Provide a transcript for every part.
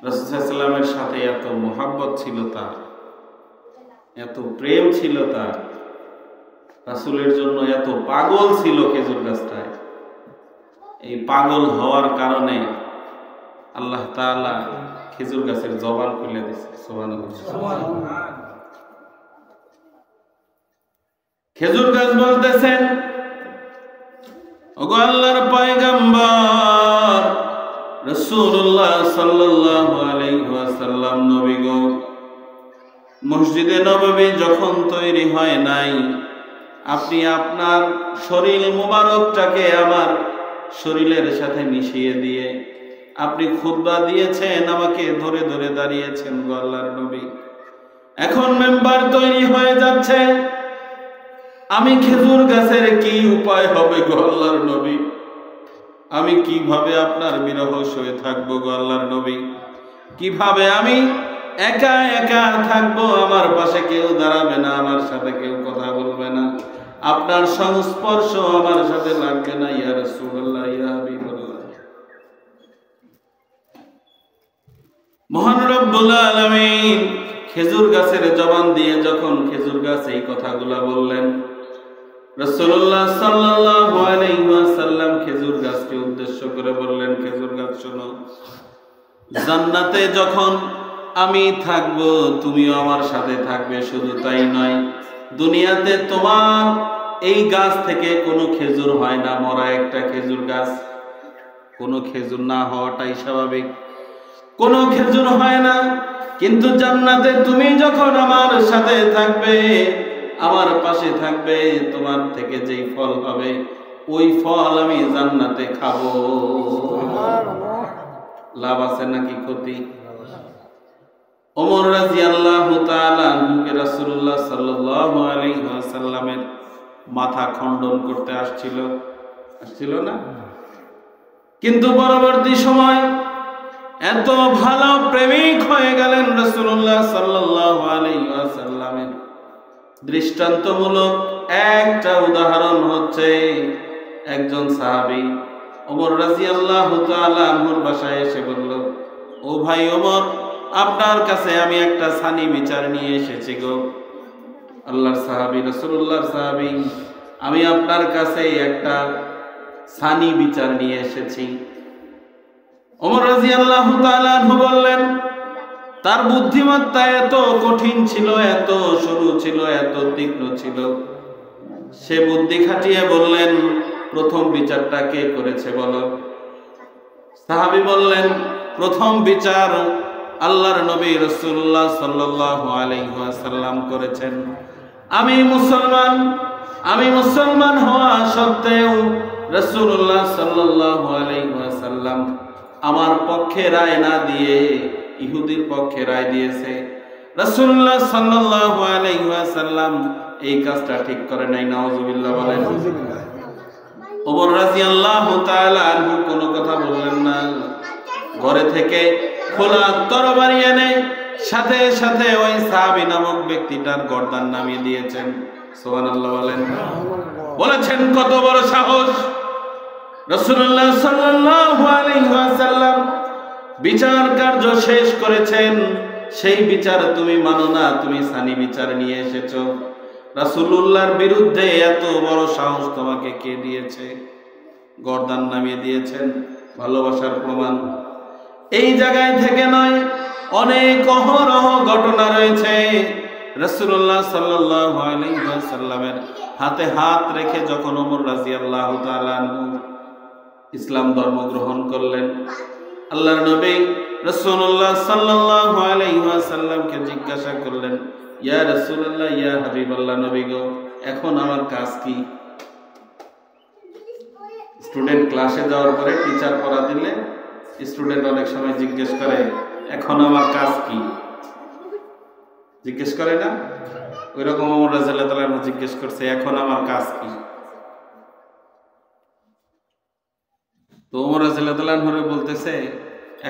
রাসূল সাল্লাল্লাহু আলাইহি ওয়াসাল্লামের সাথে এত মোহাব্বত ছিল তার, এত প্রেম ছিল তার, রাসূলের জন্য এত পাগল ছিল খেজুর গাছটায়। এই পাগল হওয়ার কারণে আল্লাহ তাআলা খেজুর গাছের জবান খুলে দিয়েছে। সুবহানাল্লাহ। খেজুর গাছ বলতেছেন, ওগো আল্লাহর পয়গম্বর রাসূলুল্লাহ সাল্লাল্লাহু আলাইহি ওয়াসাল্লাম, নবী গো, মসজিদে নববী যখন তৈরি হয় নাই, আপনি আপনার শরীর মুবারকটাকে আমার শরীরের সাথে মিশিয়ে দিয়ে আপনি খুতবা দিয়েছেন, আমাকে ধরে ধরে দাঁড়িয়েছেন গো আল্লাহর নবী। এখন মেম্বার তৈরি হয়ে যাচ্ছে, আমি খেজুর গাছের কি উপায় হবে গো আল্লাহর নবী? আমি কিভাবে আপনার বিরহ সয়ে থাকবো গো আল্লাহর নবী? কিভাবে আমি একা একা থাকবো? আমার পাশে কেউ দাঁড়াবে না, আমার সাথে কেউ কথা বলবে না, আপনার সংস্পর্শ আমার সাথে লাগবে না। ইয়া রাসূলুল্লাহ, ইয়া হাবিবাল্লাহ। মহান রব্বুল আলামিন খেজুর গাছের জবান দিয়ে যখন খেজুর গাছ এই কথাগুলা বললেন, রাসূলুল্লাহ সাল্লাল্লাহু আলাইহি ওয়াসাল্লাম খেজুর গাছকে উদ্দেশ্য করে বললেন, খেজুর গাছ শোনো, জান্নাতে যখন আমি থাকবো তুমিও আমার সাথে থাকবে। শুধু তাই নয়, দুনিয়াতে তোমার এই গাছ থেকে কোনো খেজুর হয় না, মরা একটা খেজুর গাছ, কোনো খেজুর না হওয়াটাই স্বাভাবিক, কোনো খেজুর হয় না। কিন্তু জান্নাতে তুমি যখন আমার সাথে থাকবে, আমার পাশে থাকবে, তোমার থেকে যেই ফল হবে ওই ফল আমি জান্নাতে খাবো। লাভ আছে নাকি ক্ষতি? ওমর রাদিয়াল্লাহু তাআলা আনহুকে রাসূলুল্লাহ সাল্লাল্লাহু আলাইহি ওয়াসাল্লামের মাথা খণ্ডন করতে আসছিল না? কিন্তু পরবর্তী সময় এত ভালো প্রেমিক হয়ে গেলেন রাসূলুল্লাহ সাল্লাল্লাহু আলাইহি ওয়াসাল্লামের। দৃষ্টান্তমূলক একটা উদাহরণ হচ্ছে, একজন সাহাবী ওমর রাদিয়াল্লাহু তাআলা আনহুর বাসায় এসে বলল, ও ভাই ওমর, আপনার কাছে আমি একটা সানি বিচার নিয়ে এসেছি গো। আল্লাহর সাহাবী, রাসূলুল্লাহর সাহাবী, আমি আপনার কাছে একটা সানি বিচার নিয়ে এসেছি। ওমর রাদিয়াল্লাহু তাআলা আনহু বললেন, তার বুদ্ধিমত্তা এত কঠিন ছিল, এত সরু ছিল, এত তীক্ষ্ণ ছিল, সে বুদ্ধি খাটিয়ে বললেন, প্রথম বিচারটা কে করেছে বলো? সাহাবী বললেন, প্রথম বিচার আল্লাহর নবী রাসূলুল্লাহ সাল্লাল্লাহু আলাইহি ওয়াসাল্লাম করেছেন। আমি মুসলমান হওয়া সত্ত্বেও রাসূলুল্লাহ সাল্লাল্লাহু আলাইহি ওয়াসাল্লাম আমার পক্ষে রায় না দিয়ে ইহুদির পক্ষে রায় দিয়েছে। রাসূলুল্লাহ সাল্লাল্লাহু আলাইহি ওয়াসাল্লাম এই কাজটা ঠিক করে নাই। নাউযুবিল্লাহ বলেন। ওমর রাদিয়াল্লাহু তাআলা আনহু কোনো কথা বললেন না। ঘরে থেকে খোলা তরবারি এনে সাথে সাথে ওই সাহাবী নামক ব্যক্তিটার গর্দান নামিয়ে দিয়েছেন। সুবহানাল্লাহ বলেন। বলেছেন, কত বড় সাহস! রাসূলুল্লাহ সাল্লাল্লাহু আলাইহি ওয়াসাল্লাম বিচার কার্য শেষ করেছেন, সেই বিচার তুমি মানো না, তুমি সানি বিচার নিয়ে এসেছো। রাসূলুল্লাহর বিরুদ্ধে এত বড় সাহস তোমাকে কে দিয়েছে? গর্দান নামিয়ে দিয়েছেন, ভালোবাসার প্রমাণ। এই জায়গায় থেকে নয়, অনেক অহরহ ঘটনা রয়েছে। রাসূলুল্লাহ সাল্লাল্লাহু আলাইহি ওয়াসাল্লামের হাতে হাত রেখে যখন ওমর রাদিয়াল্লাহু তাআলা আনহু ইসলাম ধর্ম গ্রহণ করলেন, আল্লাহর নবী রাসূলুল্লাহ সাল্লাল্লাহু আলাইহি ওয়াসাল্লামকে জিজ্ঞাসা করলেন, ইয়া রাসূলুল্লাহ, ইয়া হাবিবাল্লাহ, নবী গো, এখন আমার কাজ কি? স্টুডেন্ট ক্লাসে যাওয়ার পরে টিচার পড়া দিলে স্টুডেন্ট অনেক সময় জিজ্ঞেস করে, এখন আমার কাজ কি? জিজ্ঞেস করে না? ওই রকম ওমর রাদিয়াল্লাহু তাআলা জিজ্ঞেস করছে, এখন আমার কাজ কি? তো ওমর রাদিয়াল্লাহু তাআলা বলতেছে,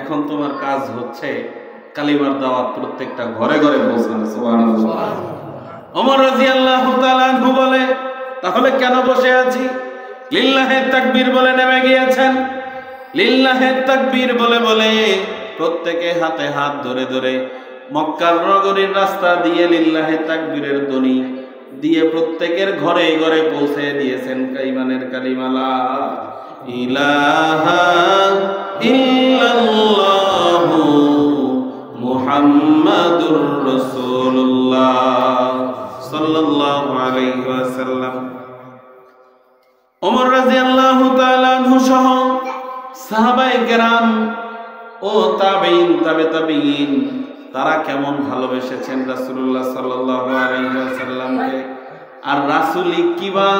এখন তোমার কাজ হচ্ছে কালিমার দাওয়াত প্রত্যেকটা ঘরে ঘরে পৌঁছানো। সুবহানাল্লাহ। ওমর রাদিয়াল্লাহু তাআলা বলে, তাহলে কেন বসে আছি? লিল্লাহে তাকবীর বলে নেমে গিয়েছেন। লিল্লাহে তাকবীর বলে বলে প্রত্যেকে হাতে হাত ধরে ধরে মক্কার নগরীর রাস্তা দিয়ে লিল্লাহে তাকবীরের ধ্বনি দিয়ে প্রত্যেকের ঘরে ঘরে পৌঁছে দিয়েছেন ঈমানের কালিমা লা ইলাহা ইল্লাল্লাহু মুহাম্মাদুর রাসূলুল্লাহ সাল্লাল্লাহু আলাইহি ওয়াসাল্লাম। ওমর রাদিয়াল্লাহু তাআলা আনহু সহ সাহাবায়ে কেরাম ও তাবেঈন তাবে তাবেঈন তারা কেমন ভালোবেসেছেন রাসূলুল্লাহ সাল্লাল্লাহু আলাইহি ওয়াসাল্লামকে, আর রাসূলই কিবা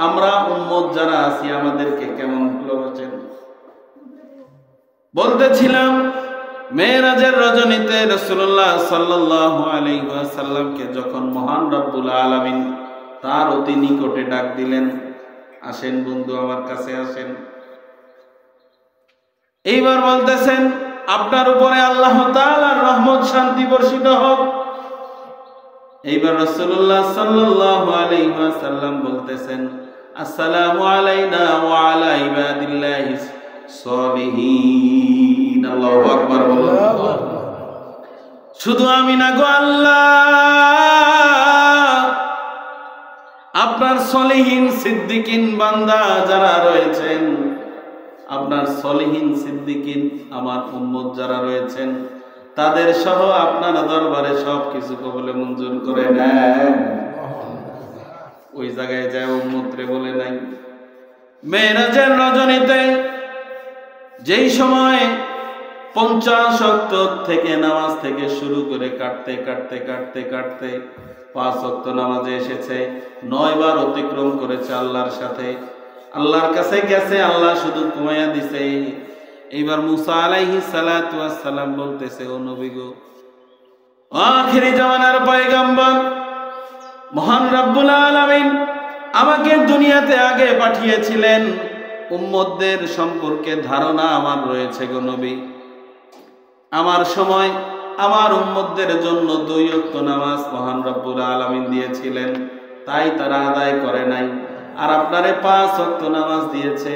আমরা উম্মত যারা আছি আমাদেরকে কেমন ভালোবাসেন। বলতেছিলাম মেরাজের রজনীতে রাসূলুল্লাহ সাল্লাল্লাহু আলাইহি ওয়াসাল্লামকে যখন মহান রব্বুল আলামিন তার অতি নিকটে ডাক দিলেন, আসেন বন্ধু আমার কাছে আসেন। এইবার বলতেছেন আপনার উপরে আল্লাহ তাআলার রহমত শান্তি বর্ষিত হোক। এইবার রাসূলুল্লাহ সাল্লাল্লাহু আলাইহি ওয়াসাল্লাম বলতেছেন আসসালামু আলাইনা ওয়া আলা ইবাদিল্লাহিস সলিহিন। আল্লাহু আকবার বলুন। শুধু আমি না গো আল্লাহ, আপনার সলিহিন সিদ্দিকিন বান্দা যারা রয়েছেন, আপনার সলিহিন সিদ্দিকিন আমার উম্মত যারা রয়েছেন তাদের সহ আপনার দরবারে সবকিছু কবুলে মঞ্জুর করে নেন। ওই জায়গায় যায় উম্মতরে বলে নাই। মেরাজের রজনীতে যেই সময় 50 ওয়াক্ত থেকে নামাজ থেকে শুরু করে কাটতে কাটতে কাটতে কাটতে 5 ওয়াক্ত নামাজে এসেছে, 9 বার অতিক্রম করেছে আল্লাহর সাথে, আল্লাহর কাছে গেছে, আল্লাহ শুধু কমাইয়া দিছে। এইবার মুসা আলাইহিস সালাতু ওয়াস সালাম বলতেছে, ও নবী গো, আখিরি জামানার পয়গম্বর মহান রব্বুল আলামিন আমাকে দুনিয়াতে আগে পাঠিয়েছিলেন, উম্মতদের সম্পর্কে ধারণা আমার রয়েছে গো নবী। আমার সময় আমার উম্মতদের জন্য 2 ওয়াক্ত নামাজ মহান রব্বুল আলামিন দিয়েছিলেন, তাই তারা আদায় করে নাই। আর আপনারে 5 ওয়াক্ত নামাজ দিয়েছে,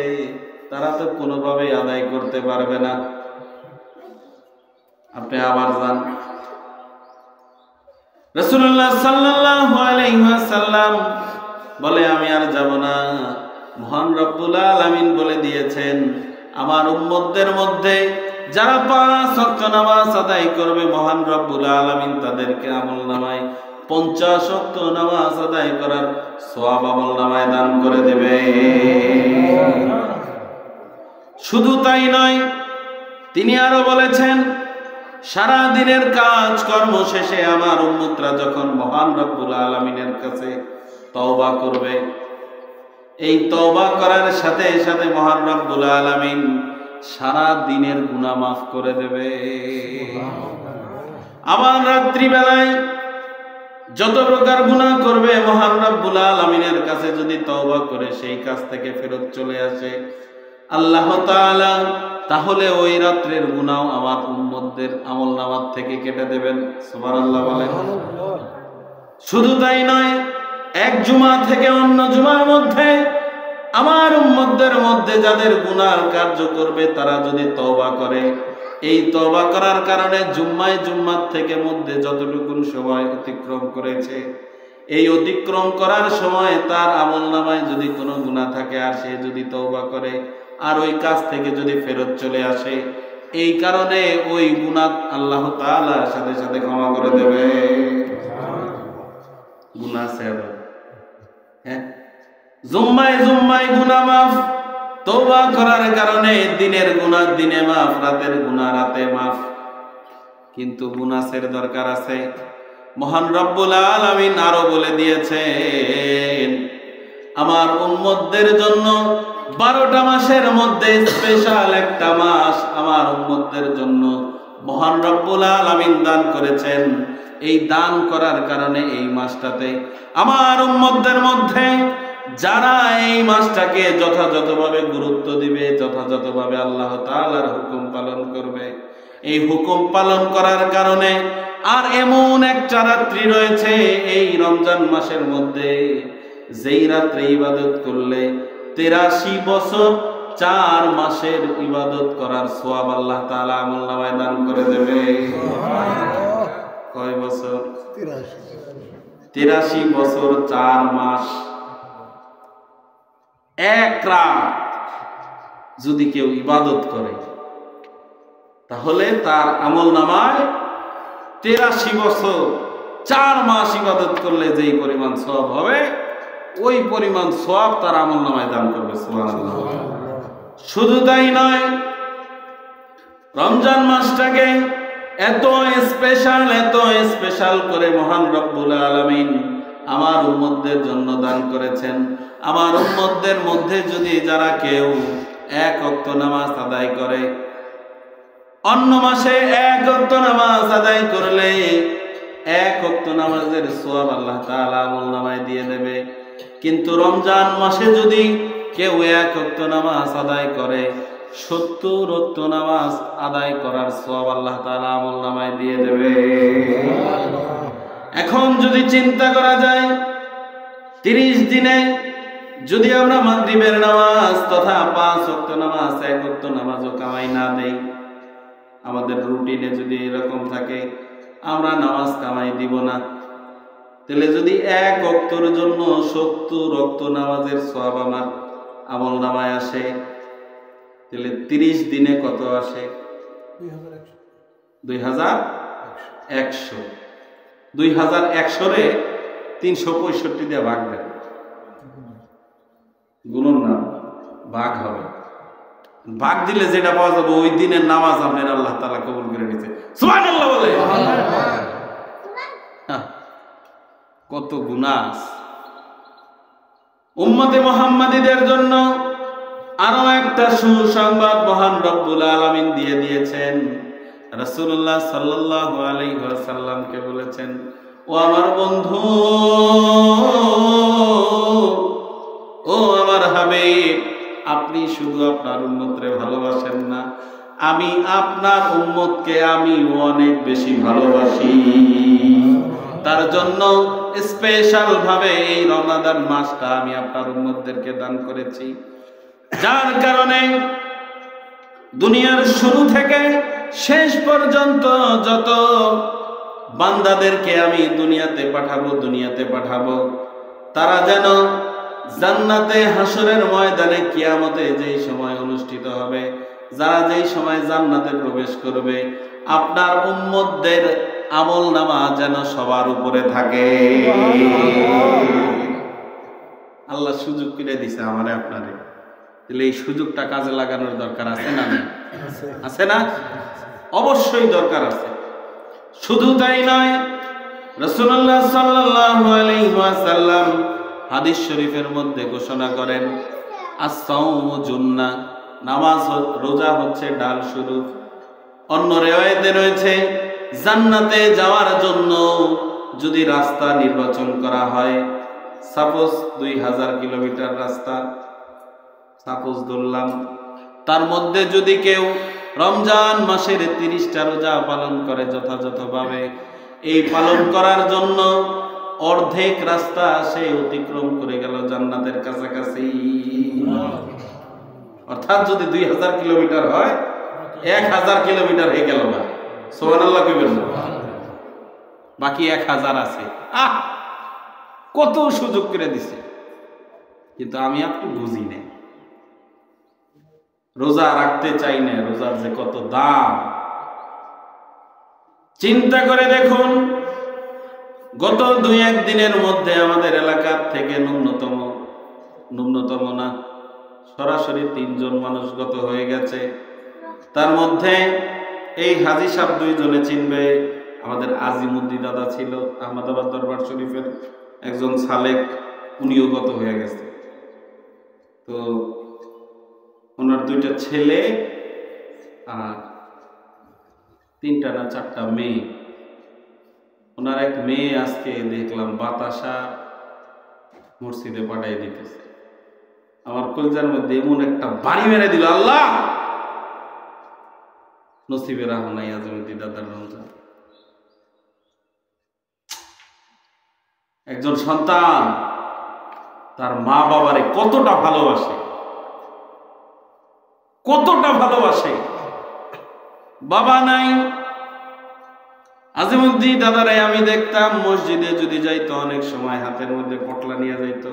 তারা তো কোনোভাবে আদায় করতে পারবে না। আপনি আবার যান। রাসূলুল্লাহ সাল্লাল্লাহু আলাইহি ওয়াসাল্লাম বলে আমি আর যাব না। মহান রব্বুল আলামিন বলে দিয়েছেন আমার উম্মতদের মধ্যে যারা 5 ওয়াক্ত নামাজ আদায় করবে মহান রব্বুল আলামিন তাদেরকে আমলনামায় 50 ওয়াক্ত নামাজ আদায় করার সওয়াব আমলনামায় দান করে দেবে। শুধু তাই নয়, তিনি আরো বলেছেন সারা দিনের কাজ কর্ম শেষে আমার উম্মতরা যখন মহান রব্বুল আলামিনের কাছে তওবা করবে, এই তওবা করার সাথে সাথে মহান রব্বুল আলামিন সারা দিনের গুনাহ মাফ করে দেবে। আবার রাত্রি বেলায় যত প্রকার গুনাহ করবে মহান রব্বুল আলামিনের কাছে যদি তওবা করে সেই কাজ থেকে ফেরত চলে আসে আল্লাহ তাআলা তাহলে ওই রাত্রের গুনাহ আমার উম্মতদের আমলনামার থেকে কেটে দেবেন। সুবহানাল্লাহ বলেন। শুধু তাই নয়, এক জুমা থেকে অন্য জুমার মধ্যে আমার উম্মতদের মধ্যে যাদের গুনাহর কার্য করবে তারা যদি তওবা করে, এই তওবা করার কারণে জুম্মায় জুম্মার থেকে মধ্যে যতটুকু সময় অতিক্রম করেছে, এই অতিক্রম করার সময় তার আমলনামায় যদি কোনো গুনাহ থাকে আর সে যদি তওবা করে আর ওই কাজ থেকে যদি ফেরত চলে আসে, এই কারণে ওই গুনাহ আল্লাহ তাআলা সাথে সাথে ক্ষমা করে দেবে। গুনাহ সেব, হ্যাঁ, জুম্মায় জুম্মায় গুনাহ মাফ, তওবা করার কারণে দিনের গুনাহ দিনে মাফ, রাতের গুনাহ রাতে মাফ। কিন্তু গুনাহের দরকার আছে। মহান রব্বুল আলামিন আরো বলে দিয়েছেন আমার উম্মতদের জন্য 12টা মাসের মধ্যে স্পেশাল একটা মাস আমার উম্মতদের জন্য মহান রব্বুল আলামিন দান করেছেন। এই দান করার কারণে এই মাসটাতে আমার উম্মতদের মধ্যে যারা এই মাসটাকে যথাযথভাবে গুরুত্ব দিবে, যথাযথভাবে আল্লাহ তাআলার হুকুম পালন করবে, এই হুকুম পালন করার কারণে আর এমন একটা রাত্রি রয়েছে এই রমজান মাসের মধ্যে যেই রাত্রে ইবাদত করলে 83 বছর 4 মাসের ইবাদত করার সওয়াব আল্লাহ তাআলা আমলনামায় দান করে দেবে। কয় বছর? 83 বছর 4 মাস। এক রাত যদি কেউ ইবাদত করে তাহলে তার আমলনামায় 83 বছর 4 মাস ইবাদত করলে যেই পরিমাণ সওয়াব হবে ওই পরিমাণ সওয়াব তার আমলনামায় দান করবে। সুবহানাল্লাহ। শুধু তাই নয়, রমজান মাসটাকে এত স্পেশাল করে মহান রব্বুল আলামিন আমার উম্মতদের জন্য দান করেছেন। আমার উম্মতদের মধ্যে যদি যারা কেউ 1 ওয়াক্ত নামাজ আদায় করে, অন্য মাসে 1 ওয়াক্ত নামাজ আদায় করলে 1 ওয়াক্ত নামাজের সওয়াব আল্লাহ তাআলা আমলনামায় দিয়ে দেবে। কিন্তু রমজান মাসে যদি কেউ 1 ওয়াক্ত নামাজ আদায় করে 70 ওয়াক্ত নামাজ আদায় করার সওয়াব আল্লাহ তাআলা আমলনামায় দিয়ে দেবে। এখন যদি চিন্তা করা যায় 30 দিনে যদি আমরা মাগরিবের নামাজ তথা 5 ওয়াক্ত নামাজ 1 ওয়াক্ত নামাজও কামাই না দেই, আমাদের রুটিনে যদি এরকম থাকে আমরা নামাজ কামাই দিব না, তাহলে যদি 1 ওয়াক্তর জন্য 70 ওয়াক্ত নামাজের সওয়াব আমার আমলনামায় আসে, তাহলে 30 দিনে কত আসে? 2100। 2100 রে 365 দিয়ে ভাগ দেন, গুণন না ভাগ হবে। ভাগ দিলে যেটা পাওয়া যাবে ওই দিনের নামাজ আপনার আল্লাহ তাআলা কবুল করে নিতে। সুবহানাল্লাহ বলে কত গুনাহ। উম্মতে মুহাম্মাদীদের জন্য আরো একটা সুসংবাদ মহান রব্বুল আলামিন দিয়ে দিয়েছেন। রাসূলুল্লাহ সাল্লাল্লাহু আলাইহি ওয়াসাল্লামকে বলেছেন, ও আমার বন্ধু, ও আমার হাবিব, আপনি শুধু আপনার উম্মতরে ভালোবাসেন না, আমি আপনার উম্মতকে আমি অনেক বেশি ভালোবাসি। তার জন্য স্পেশাল ভাবে এই রমাদান মাসটা আমি আপনার উম্মতদেরকে দান করেছি, যার কারণে দুনিয়ার শুরু থেকে শেষ পর্যন্ত যত বান্দাদেরকে আমি দুনিয়াতে পাঠাবো তারা যেন জান্নাতে হাসরের ময়দানে কিয়ামতে যেই সময় অনুষ্ঠিত হবে, যারা যেই সময় জান্নাতে প্রবেশ করবে, আপনার উম্মতদের আমলনামা যেন সবার উপরে থাকে। আল্লাহ সুযোগ করে দিছে আমারে আপনারে, তাহলে এই সুযোগটা কাজে লাগানোর দরকার আছে না? আছে না? অবশ্যই দরকার আছে। শুধু তাই নয়, রাসূলুল্লাহ সাল্লাল্লাহু আলাইহি ওয়াসাল্লাম হাদিস শরীফের মধ্যে ঘোষণা করেন, আস-সাওমু জুন্নাহ, নামাজ রোজা হচ্ছে ডাল শুরু। অন্য রিওয়ায়াতে রয়েছে জান্নাতে যাওয়ার জন্য যদি রাস্তা নির্বাচন করা হয়, সাপোজ 2000 কিলোমিটার রাস্তা সাপোজ ধরলাম, তার মধ্যে যদি কেউ রমজান মাসের 30টা রোজা পালন করে যথাযথভাবে, এই পালন করার জন্য অর্ধেক রাস্তা সে অতিক্রম করে গেল জান্নাতের কাছাকাছি। অর্থাৎ যদি 2000 কিলোমিটার হয় 1000 কিলোমিটার হয়ে গেল না। সুবহানাল্লাহ কইবেন না? বাকি 1000 আছে। কত সুযোগ করে দিছে, কিন্তু আমি আপনি বুঝি না, রোজা রাখতে চাই না, রোজার যে কত দাম। চিন্তা করে দেখুন, গত 2-1 দিনের মধ্যে আমাদের এলাকার থেকে ন্যূনতম না সরাসরি 3 জন মানুষ গত হয়ে গেছে। তার মধ্যে এই হাজী সাহেব 2 জনে চিনবে, আমাদের আজিমুদ্দিন দাদা ছিল আহমদাবাদ দরবার শরীফের একজন সালেক, উনিও গত হয়ে গেছে। তো ওনার 2টা ছেলে আর 3টা না 4টা মেয়ে। ওনার এক মেয়ে আজকে দেখলাম বাতাসা মসজিদে পাঠাই দিতেছে। আমার কলজার মধ্যে এমন একটা বাড়ি মেরে দিল, আল্লাহ নসিবে রাহ নাই আজমতি দাদার রমজান। একজন সন্তান তার মা বাবারে কতটা ভালোবাসে, কতটা ভালোবাসে। বাবা নাই, আজিমুদ্দিন দাদারে আমি দেখতাম মসজিদে যদি যাইতো অনেক সময় হাতের মধ্যে পটলা নিয়ে যাইতো,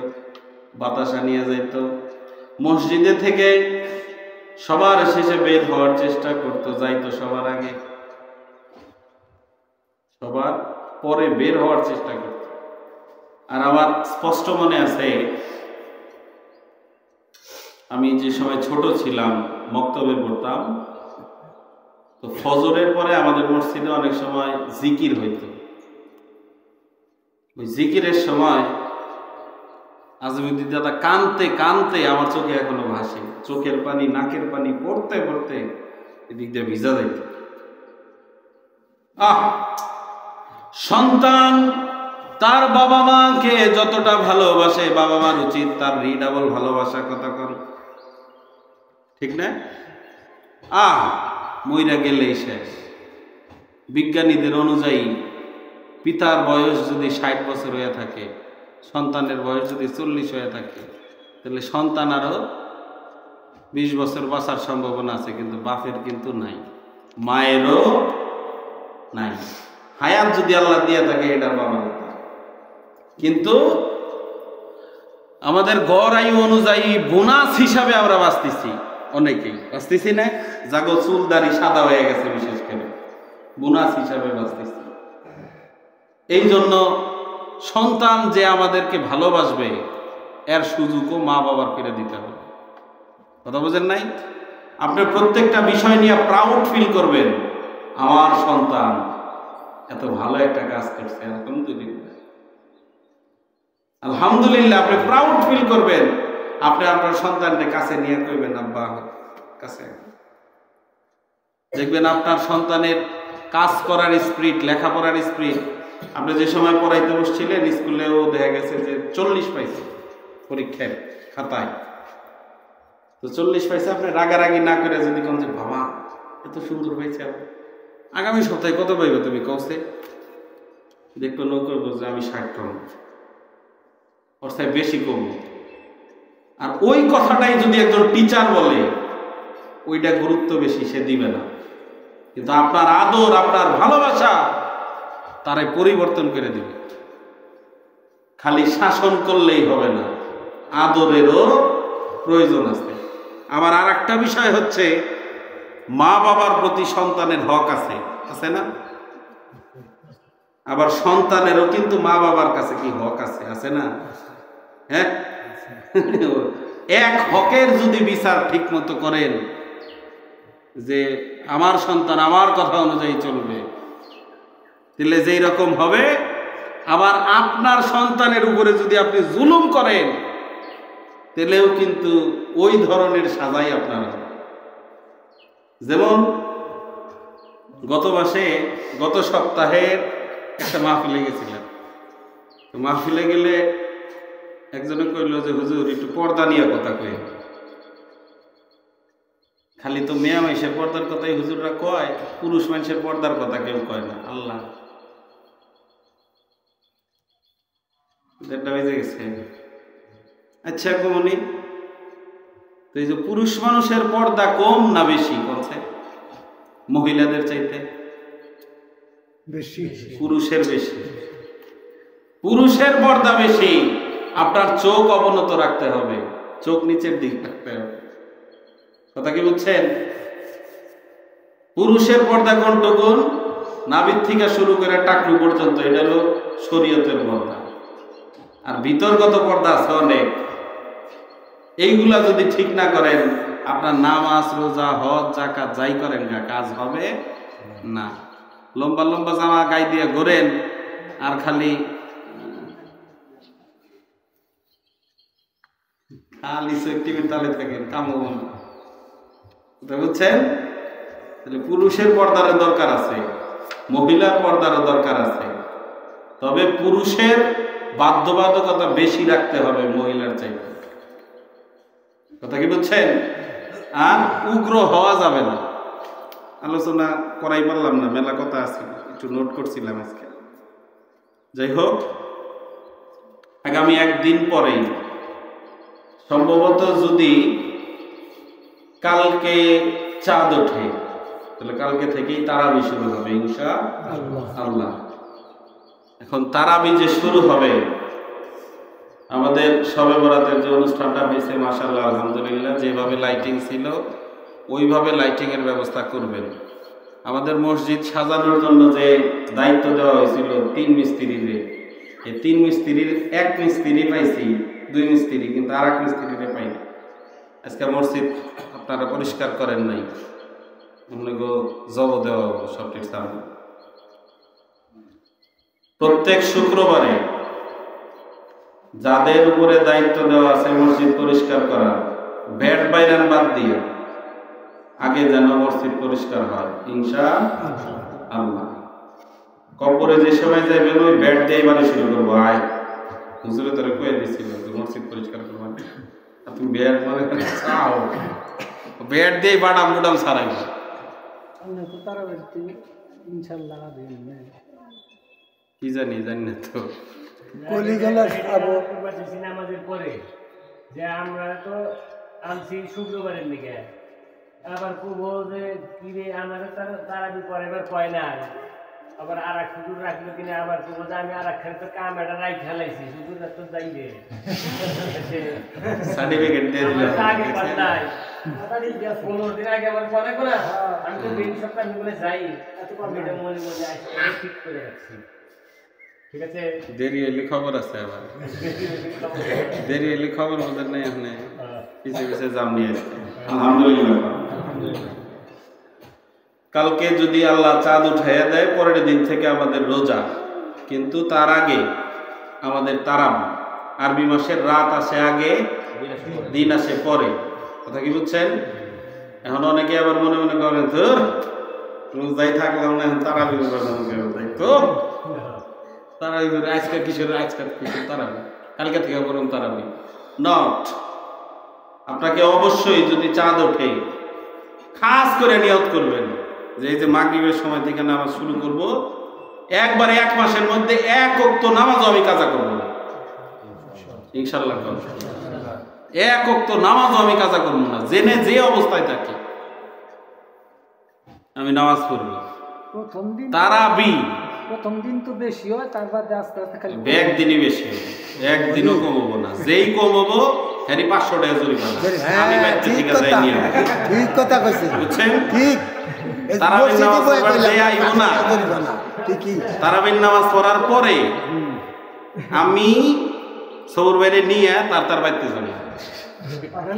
বাতাসা নিয়ে যাইতো। মসজিদে থেকে সবার শেষে বের হওয়ার চেষ্টা করতো, যাইতো সবার আগে, সবার পরে বের হওয়ার চেষ্টা করতো। আর আমার স্পষ্ট মনে আছে, আমি যে সময় ছোট ছিলাম মক্তবে পড়তাম, তো ফজরের পরে আমাদের মসজিদে অনেক সময় জিকির হইতো। ওই জিকিরের সময় আজিমুদ্দিন দাদা কানতে কানতে আমার চোখে এখনো ভাসে, চোখের পানি নাকের পানি পড়তে পড়তে এদিক দিয়ে ভিজা যাইত। সন্তান তার বাবা মাকে যতটা ভালোবাসে, বাবা মার উচিত তার রিডাবল ভালোবাসা কথা কর, ঠিক না? মইরা গেলেই শেষ। বিজ্ঞানীদের অনুযায়ী পিতার বয়স যদি 60 বছর হয়ে থাকে, সন্তানের বয়স যদি 40 হয়ে থাকে, তাহলে সন্তান আরো 20 বছর বাঁচার সম্ভাবনা আছে, কিন্তু বাপের কিন্তু নাই, মায়েরও নাই। হায়াত যদি আল্লাহ দিয়ে থাকে এটার বাবা, কিন্তু আমাদের গড় আয়ু অনুযায়ী বোনাস হিসাবে আমরা বাঁচতেছি, অনেকেই বাঁচতেছি না, জাগো চুলদারি সাদা হয়ে গেছে, বিশেষ করে বোনাস হিসাবে বাঁচতেছি। এই জন্য সন্তান যে আমাদেরকে ভালোবাসবে এর সুযোগও মা বাবার করে দিতে হবে। কথা বোঝেন নাই? আপনি প্রত্যেকটা বিষয় নিয়ে প্রাউড ফিল করবেন, আমার সন্তান এত ভালো একটা কাজ করছে, আলহামদুলিল্লাহ, আলহামদুলিল্লাহ। আপনি প্রাউড ফিল করবেন, আপনি আপনার সন্তানকে কাছে নিয়ে কইবেন আব্বা কাছে। দেখবেন আপনার সন্তানের কাজ করার স্পিরিট, লেখাপড়ার স্পিরিট। আপনি যে সময় পড়াইতে বসছিলেন স্কুলেও দেখা গেছে যে 40 পাইছে পরীক্ষার খাতায়, তো 40 পাইছে, আপনি রাগারাগি না করে যদি কোন যে বাবা এত সুন্দর হয়েছে, আগামী সপ্তাহে কত পাইবে তুমি কৌছে, দেখবো লোক যে আমি 60 কম, অর্থাৎ বেশি কম। আর ওই কথাটাই যদি একজন টিচার বলে, ওইটা গুরুত্ব বেশি সে দিবে না, কিন্তু আপনার আদর, আপনার ভালোবাসা তারাই পরিবর্তন করে দিবে। খালি শাসন করলেই হবে না, আদরেরও প্রয়োজন আছে। আবার আর একটা বিষয় হচ্ছে, মা বাবার প্রতি সন্তানের হক আছে, আছে না? আবার সন্তানেরও কিন্তু মা বাবার কাছে কি হক আছে, আছে না? হ্যাঁ, এক হকের যদি বিচার ঠিক মতো করেন, যে আমার সন্তান আমার কথা অনুযায়ী চলবে, তাহলে যেই রকম হবে। আবার আপনার সন্তানের উপরে যদি আপনি জুলুম করেন, তাহলেও কিন্তু ওই ধরনের সাজাই আপনার হবে। যেমন গত সপ্তাহের একটা মাহফিলে গেছিলাম, তো মাহফিলে গেলে একজনে কইল যে হুজুর একটু পর্দা নিয়ে কথা কই। খালি তো মেয়ে মানুষের পর্দার কথাই হুজুররা কয়, পুরুষ মানুষের পর্দার কথা কেউ কয় না। আল্লাহ, বেজে গেছে। আচ্ছা কমনি, তো এই যে পুরুষ মানুষের পর্দা কম না বেশি, বলছে মহিলাদের চাইতে বেশি, পুরুষের বেশি, পুরুষের পর্দা বেশি। আপনার চোখ অবনত রাখতে হবে, চোখ নিচের দিক রাখতে হবে, কথা কি বুঝছেন? পুরুষের পর্দা কোনটুকুন? নাভির থেকে শুরু করে টাকলু পর্যন্ত, এটা হলো শরীয়তের পর্দা। আর ভিতরগত পর্দা আছে অনেক, এইগুলা যদি ঠিক না করেন, আপনার নামাজ রোজা হজ যাকাত যাই করেন না, কাজ হবে না। লম্বা লম্বা জামা গায়ে দিয়ে ঘোরেন আর খালি টিভির তালে থাকেন, কামও না, বুঝছেন? তাহলে পুরুষের পর্দারও দরকার আছে, মহিলার পর্দারও দরকার আছে, তবে পুরুষের বাধ্যবাধকতা বেশি রাখতে হবে মহিলার চাইতে, কথা কি বুঝছেন? আর উগ্র হওয়া যাবে না। আলোচনা করাই পারলাম না, মেলা কথা আছে, একটু নোট করছিলাম আজকে। যাই হোক, আগামী একদিন পরেই সম্ভবত যদি কালকে চাঁদ ওঠে, তাহলে কালকে থেকেই তারাবি শুরু হবে ইনশাআল্লাহ। এখন তারাবি যে শুরু হবে, আমাদের শবে বরাতের যে অনুষ্ঠানটা হয়েছে মাশাআল্লাহ আলহামদুলিল্লাহ, যেভাবে লাইটিং ছিল ওইভাবে লাইটিং এর ব্যবস্থা করবেন। আমাদের মসজিদ সাজানোর জন্য যে দায়িত্ব দেওয়া হয়েছিল 3 মিস্ত্রিরে, এই 3 মিস্ত্রির 1 মিস্ত্রি পাইছি, 2 মিস্ত্রি, কিন্তু আর 1 মিস্ত্রিরে পাইনি। আজকে মসজিদ আপনারা পরিষ্কার করেন নাই, জব দেওয়া হলো সবটির সামনে। প্রত্যেক শুক্রবারে যাদের উপরে দায়িত্ব দেওয়া আছে মসজিদ পরিষ্কার করা, ব্যাট বাইরান বাদ দিয়ে আগে যেন মসজিদ পরিষ্কার হয় ইনশাআল্লাহ। কবরে যে সময় যাইবেন ওই ব্যাট দিয়ে এবারে শুরু করবো। আয় হুজুরে তোরে কয়ে দিছিল মসজিদ পরিষ্কার করবেন, তুমি ব্যাট মনে করে চাও, ব্যাট দিয়ে বাটাম বুটাম সারাই কি জানি না তো নামাজের পরে যে আমরা তো আনছি শুক্রবারের দিকে, আবার খুব যে কিরে আমাদের তারাবি পরে এবার কয় না, আবার আর এক শুকুর রাখলো কিনা, আবার খুব যে আমি আর একখানে তো কাম এটা রাই খেলাইছি শুকুর তো যাই রে সার্টিফিকেট দিয়ে দিলাম আগে পাল্টাই 15 দিন আগে আমার মনে করে আমি তো এই সপ্তাহ বলে যাই, এত কমিটা মনে ঠিক করে রাখছি। ঠিক আছে, দেরি হইলে খবর আছে, আবার দেরি হইলে খবর ওদের নাই, আপনি পিছিয়ে পিছিয়ে জাম নিয়ে আসছে। আলহামদুলিল্লাহ। কালকে যদি আল্লাহ চাঁদ উঠাইয়া দেয়, পরের দিন থেকে আমাদের রোজা, কিন্তু তার আগে আমাদের তারাবি। আরবি মাসের রাত আসে আগে, দিন আসে পরে, কথা কি বুঝছেন? এখন অনেকে আবার মনে মনে করেন তো রোজাই থাকলাম না, এখন তারাবি তো তারাবি আজকে কিশোর তারাবি, কালকে থেকে বরং তারাবি নট। আপনাকে অবশ্যই যদি চাঁদ ওঠে খাস করে নিয়ত করবেন যে এই যে মাগরিবের সময় থেকে নামাজ শুরু করব, একবারে 1 মাসের মধ্যে 1 ওয়াক্ত নামাজ আমি কাজা করব না ইনশাআল্লাহ। 1 ওয়াক্ত নামাজ আমি কাজা করব না, জেনে যে অবস্থায় থাকি আমি নামাজ পড়ব। তারাবি প্রথম দিন তো বেশি হয়, তারপর আস্তে আস্তে খালি একদিনই বেশি হবে, একদিনও কমবো না, যেই কমবো হ্যারি 500 টাকা জরিমানা। আমি বাইতে ঠিক আছে নিয়ে ঠিক কথা কইছে, বুঝছেন? ঠিক তারাবির নামাজ পড়লে আইব না, ঠিকই। তারাবির নামাজ পড়ার পরে আমি সৌর বাইরে নিয়ে তার বাইতে যাবো,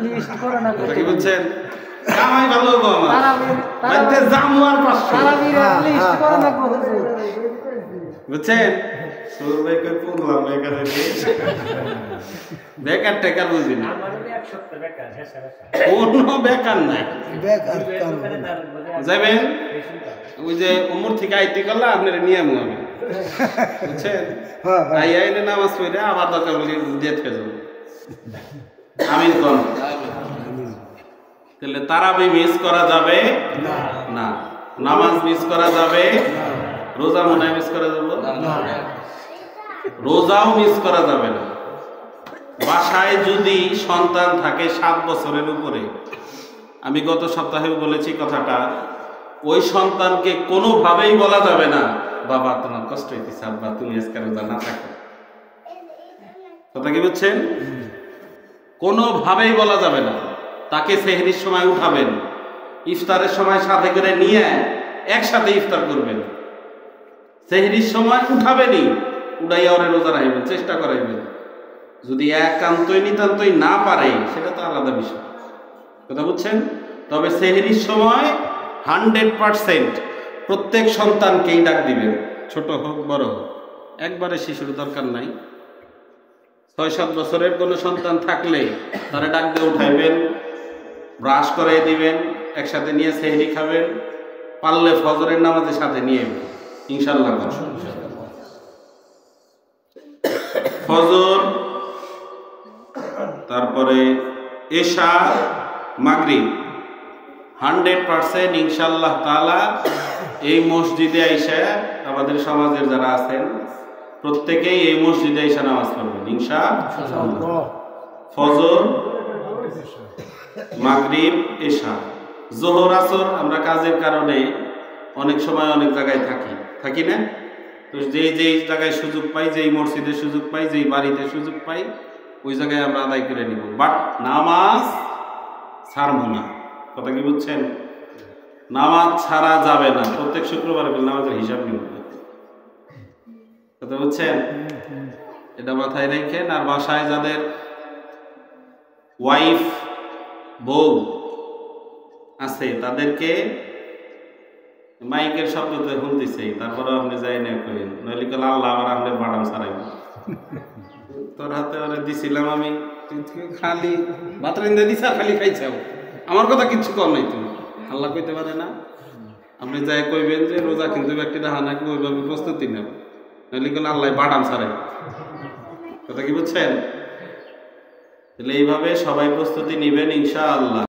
লিস্ট করে না, কি বুঝছেন? কামাই ভালো হবো আমার, বাইতে যাবো আর 500 লিস্ট করে না, বুঝছেন? সৌর ভাই কই পড়লাম বেকার, বেকার টেকার বুঝি না, কোনো বেকার নাই। যাবেন ওই যে উমর থেকে আইটি করলে আপনার নিয়ম হবে, বুঝছেন? আইনে নামাজ পড়ে আবার দরকার বলি দিয়ে থেকে যাবো। আমিন কোন তাহলে তারাবি মিস করা যাবে না, নামাজ মিস করা যাবে, রোজা মনে মিস করা যাবে না, রোজাও মিস করা যাবে না। বাসায় যদি সন্তান থাকে 7 বছরের উপরে, আমি গত সপ্তাহেও বলেছি কথাটা, ওই সন্তানকে কোনোভাবেই বলা যাবে না বাবা তোমার কষ্ট হইতেছে, আব্বা তুমি আজকে রোজা না থাকো, কথা কি বুঝছেন? কোনোভাবেই বলা যাবে না। তাকে সেহরির সময় উঠাবেন, ইফতারের সময় সাথে করে নিয়ে একসাথে ইফতার করবেন, সেহরির সময় উঠাবেনই, উঠাইয়া ওরে রোজা রাখবেন, চেষ্টা করাইবেন। যদি একান্তই নিতান্তই না পারে সেটা তো আলাদা বিষয়, কথা বুঝছেন? তবে সেহরির সময় 100% প্রত্যেক সন্তানকেই ডাক দিবেন, ছোট হোক বড় হোক, একবারে শিশুর দরকার নাই। 6-7 বছরের কোনো সন্তান থাকলে তারা ডাক দিয়ে উঠাইবেন, ব্রাশ করাই দিবেন, একসাথে নিয়ে সেহরি খাবেন, পারলে ফজরের নামাজের সাথে নিয়ে ইনশাআল্লাহ। ফজর, তারপরে এশা, মাগরিব 100% ইনশাআল্লাহ তাআলা এই মসজিদে আইসা আমাদের সমাজের যারা আছেন প্রত্যেকেই এই মসজিদে আইসা নামাজ পড়বেন ইনশাআল্লাহ। ফজর মাগরিব এশা জোহর আসর আমরা কাজের কারণে অনেক সময় অনেক জায়গায় থাকি না? তো যেই জায়গায় সুযোগ পাই, যেই মসজিদে সুযোগ পাই, যেই বাড়িতে সুযোগ পাই, ওই জায়গায় আমরা আদায় করে নিব। বাট নামাজ ছাড়বো না। কথা কি বুঝছেন? নামাজ ছাড়া যাবে না। প্রত্যেক শুক্রবার নামাজের হিসাব নিব। কথা বুঝছেন? এটা মাথায় রেখেন। আর বাসায় যাদের ওয়াইফ বউ আছে তাদেরকে মাইকের শব্দতে শুনতেছে, তারপরে আপনি যাই না করেন, নইলে কেন আল্লাহ আবার আপনার বাদাম ছাড়াই তোর হাতে ওরা দিছিলাম আমি, খালি বাতরিন্দা দিছা খালি খাইছাও, আমার কথা কিচ্ছু কর নাই। তুমি আল্লাহ কইতে পারে না? আপনি যাই কইবেন যে রোজা কিন্তু ব্যক্তিটা হানাকে ওইভাবে প্রস্তুতি নেব, নইলে কেন আল্লাহ বাদাম ছাড়াই। কথা কি বুঝছেন? তাহলে এইভাবে সবাই প্রস্তুতি নিবেন ইনশাআল্লাহ।